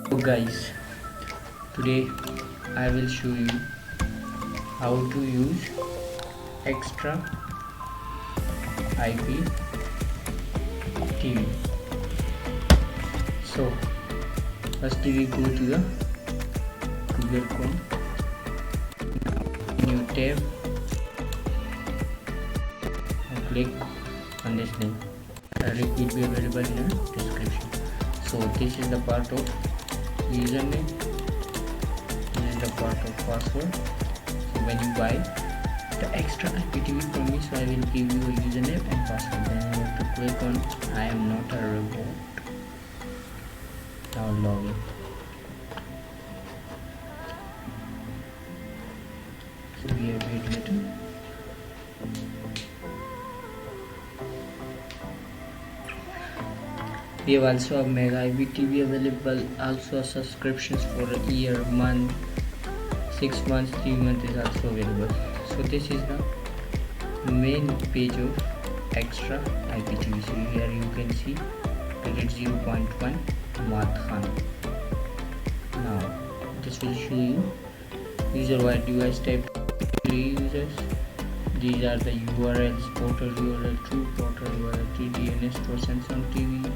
So guys, today I will show you how to use extra IPTV. So first we go to the Google Chrome, new tab, and click on this link. The link will be available in the description. So this is the part of username, this is the part of password. So when you buy the extra IPTV from me, so I will give you a username and password. Then you have to click on I am not a robot. Now login. So we have wait button. We have also a mega IPTV available, also subscriptions for a year, month, 6 months, 3 months is also available. So this is the main page of extra IPTV. So here you can see credit 0.1 Mathan. Now this will show you user wide device type 3 users. These are the URLs: portal URL 2, portal URL 3, DNS for Samsung TV,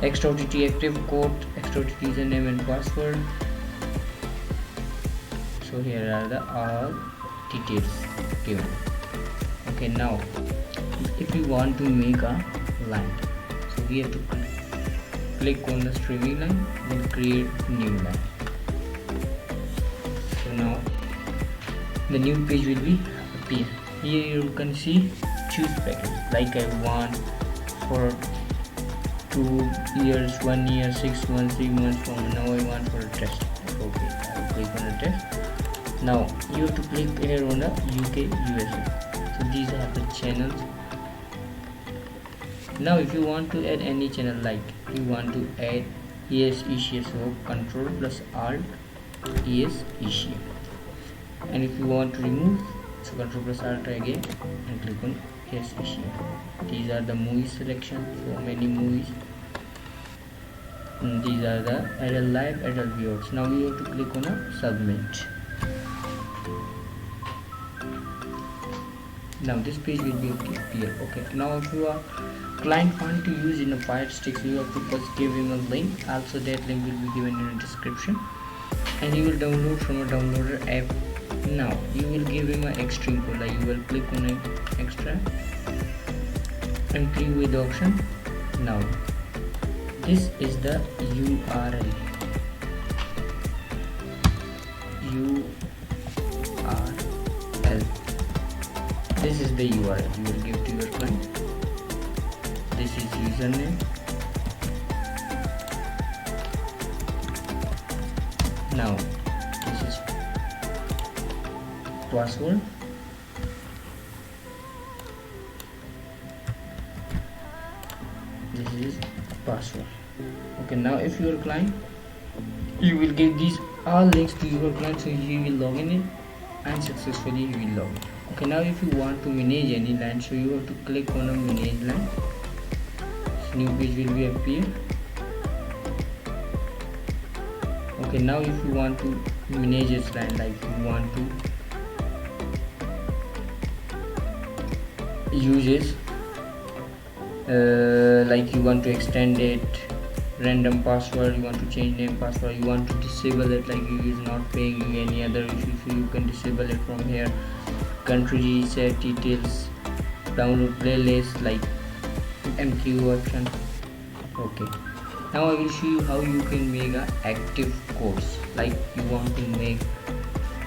extra OTT active code, extra OTT username and password. So here are the all details given. Okay, now if you want to make a line, so we have to click on the streaming line, then create new line. So now the new page will be appear. Here you can see choose package, like I want for 2 years, 1 year, 6 months, 3 months. From now I want for a test. Okay, I will click on a test. Now you have to click here on the UK, USA. So these are the channels. Now if you want to add any channel, like you want to add ES Asia, so Control plus Alt ES Asia. And if you want to remove, so Control plus Alt again and click on ES Asia. These are the movie selection, so many movies. And these are the adult live, adult viewers. Now you have to click on a submit. Now this page will be appear. Okay, now if you are client want to use in a Fire Stick, so you have to first give him a link. Also that link will be given in the description, and you will download from a downloader app. Now you will give him an extreme code, like you will click on an extra and click with the option. Now this is the URL. This is the URL you will give to your client. This is username. Now this is password. This is password. Okay, now if your client, you will give these all links to your client, so he will log in and successfully he will log in. Okay, now if you want to manage any line, so you have to click on a manage line. So new page will be appear. Okay, now if you want to manage this line, like you want to use it, like you want to extend it, random password, you want to change name, password, you want to disable it, like you is not paying you any other issue, so you can disable it from here. Country reset details, download playlist, like MQ option. Okay, now I will show you how you can make a active course, like you want to make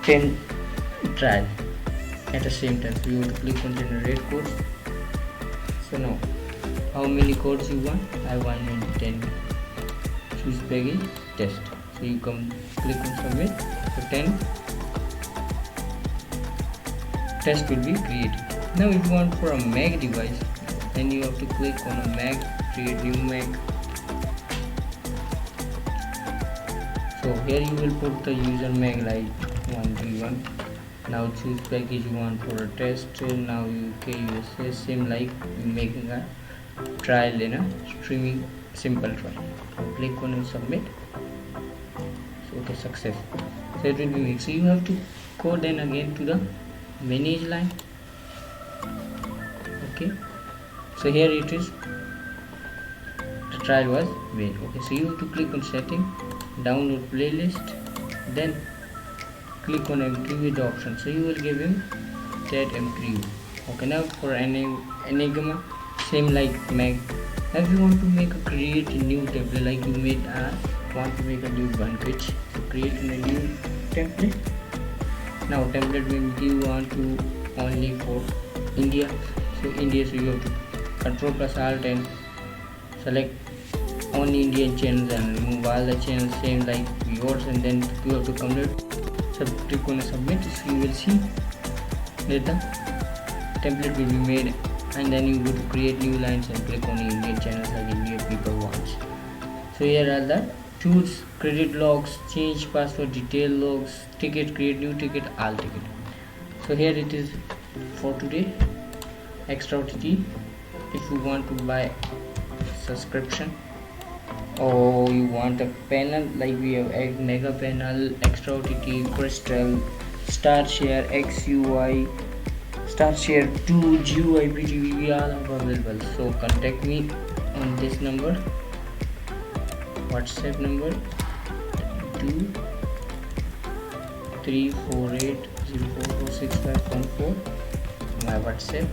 10 trial at the same time. So you have to click on generate course. So now how many codes you want? I want 10. Choose package test. So you can click on submit. So 10 test will be created. Now if you want for a Mac device, then you have to click on a Mac, create new Mac. So here you will put the user Mac, like 1v1. Now choose package you want for a test. Now UK USA, same like making a trial in a streaming simple trial. Click on and submit. Okay, success. So it will be mixed. So you have to go then again to the manage line. Okay, so here it is, the trial was made. Okay, so you have to click on setting, download playlist, then click on MQV the option. So you will give him that MQV. Okay, now for Enigma, same like Mac. If you want to make a create a new template, like you made want to make a new one page, so create a new template. Now template will give want to only for India. So India, so you have to Control plus Alt and select only Indian channels and remove all the channels same like yours, and then you have to complete. So click on submit. So you will see that the template will be made, and then you go to create new lines and click on Indian channels like Indian people watch. So here are the tools: credit logs, change password, detail logs, ticket, create new ticket, all ticket. So here it is for today. Extra OTT, if you want to buy subscription or you want a panel, like we have a mega panel, extra OTT, crystal, star share, XUI, star share 2, Geo, IPTV, we all are available. So contact me on this number, WhatsApp number 2348044651 my WhatsApp.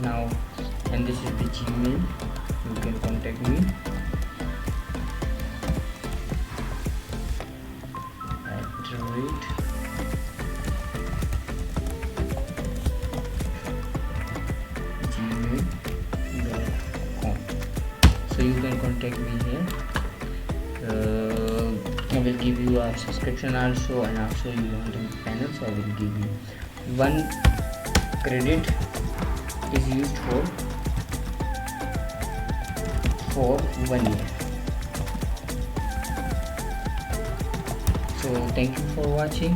Now, and this is the Gmail, you can contact me @gmail.com. So you can contact me here. I will give you a subscription also, and also you want a panel, so I will give you one credit is used for 1 year. So thank you for watching.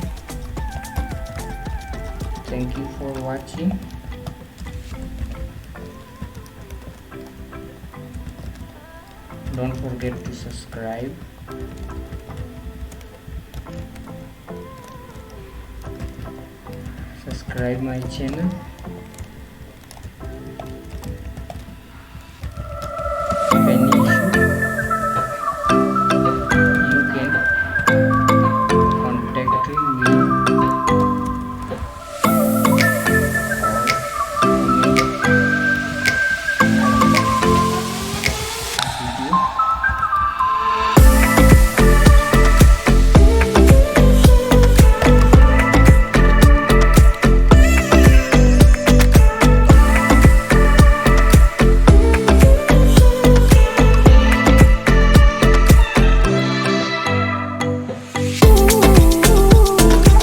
Don't forget to subscribe. Subscribe my channel.